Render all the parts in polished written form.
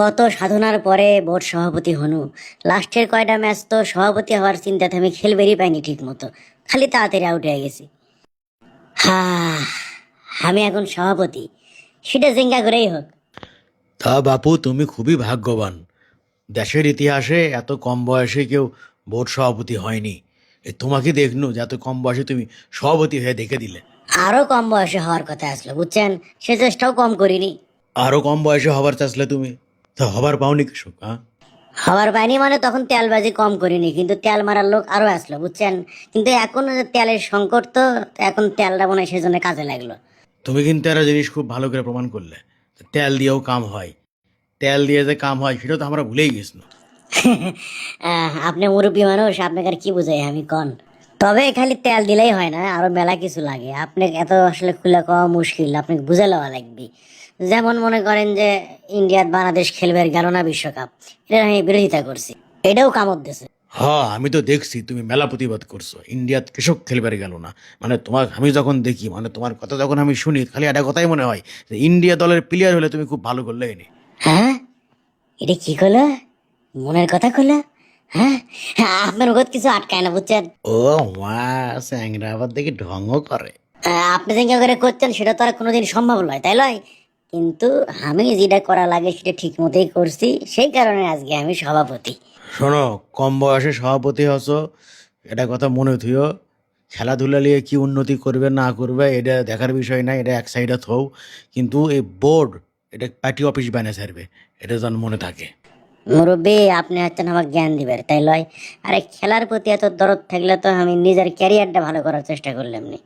কত সাধনার পরে বোর্ড সভাপতি হনু। লাস্টের কয়টা ম্যাচ তো সভাপতি হওয়ার চিন্তাতে আমি খেলবেরই পাইনি ঠিক মতো, খালি তাড়াতাড়ি আউট হয়ে গেছি। হা, আমি এখন সভাপতি, সেটা জিঙ্গা করেই হোক। তা বাপু, তুমি খুবই ভাগ্যবান। দেশের ইতিহাসে এত কম বয়সে কেউ বোর্ড সভাপতি হয়নি। তোমাকে দেখনু যে এত কম বয়সে তুমি সভাপতি হয়ে দেখে দিলে। আরো কম বয়সে হওয়ার কথা আসলো, বুঝছেন, সে চেষ্টাও কম করিনি। আরো কম বয়সে হবার চাইলে তুমি, তা হবার পাওনি কৃষক? হ্যাঁ, হওয়ার পাইনি মানে তখন তেলবাজি কম করিনি, কিন্তু তেল মারার লোক আরো আসলো, বুঝছেন। কিন্তু এখন যে তেলের সংকট, তো এখন তেলটা মনে হয় সেজন্য কাজে লাগলো। তুমি কিন্তু একটা জিনিস খুব ভালো করে প্রমাণ করলে, তেল দিয়েও কাম হয়। তেল দিয়ে যে কাম হয় সেটা তো আমরা ভুলেই গেছি। আপনি মুরব্বী মানুষ, আপনাকে আর কি বুঝাই আমি কন। তবে খালি তেল দিলেই হয় না, আরো মেলা কিছু লাগে। আপনি এত আসলে খুলে কওয়া মুশকিল, আপনাকে বুঝে লওয়া লাগবে। যেমন মনে করেন যে ইন্ডিয়ার বাংলাদেশ খেলবে গেল না বিশ্বকাপ, এটা আমি বিরোধিতা করছি, এটাও কামড় দিছে। হ্যাঁ, আমি তো দেখছি তুমি মেলা প্রতিবাদ করছো ইন্ডিয়াত কৃষক খেলবার গেল না। মানে তোমার আমি যখন দেখি, মানে তোমার কথা যখন আমি শুনি, খালি একটা কথাই মনে হয় যে ইন্ডিয়া দলের প্লেয়ার হলে তুমি খুব ভালো করলে এনে। হ্যাঁ, এটা কি করলো, মনের কথা করলো। হ্যাঁ, আপনার মুখত কিছু আটকায় না, বুঝছেন। ও মা, স্যাংরা আবার দেখি ঢঙও করে। আপনি যেটা করে করছেন সেটা তো আর কোনোদিন সম্ভব নয়, তাই লয়। কিন্তু আমি যেটা করা লাগে সেটা ঠিক মতোই করছি, সেই কারণে আজকে আমি সভাপতি। শোনো, কম বয়সে সভাপতি হছো, এটা কথা মনে থুইও। খেলাধুলা নিয়ে কি উন্নতি করবে না করবে এটা দেখার বিষয় না, এটা এক সাইডে থও। কিন্তু এই বোর্ড, এটা পার্টি অফিস বানিয়ে ছাড়বে, এটা যেন মনে থাকে। মুরব্বী, আপনি হচ্ছেন আমার জ্ঞান দিবেন, তাই লয়। আরে খেলার প্রতি এত দরদ থাকলে তো আমি নিজের ক্যারিয়ারটা ভালো করার চেষ্টা করলাম নি।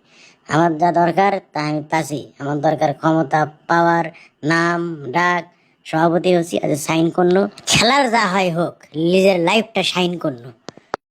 আমার যা দরকার তা আমি পাচ্ছি। আমার দরকার ক্ষমতা, পাওয়ার, নাম ডাক, সভাপতি হচ্ছি, আজ সাইন করলো। খেলার যা হয় হোক, নিজের লাইফটা সাইন করলো।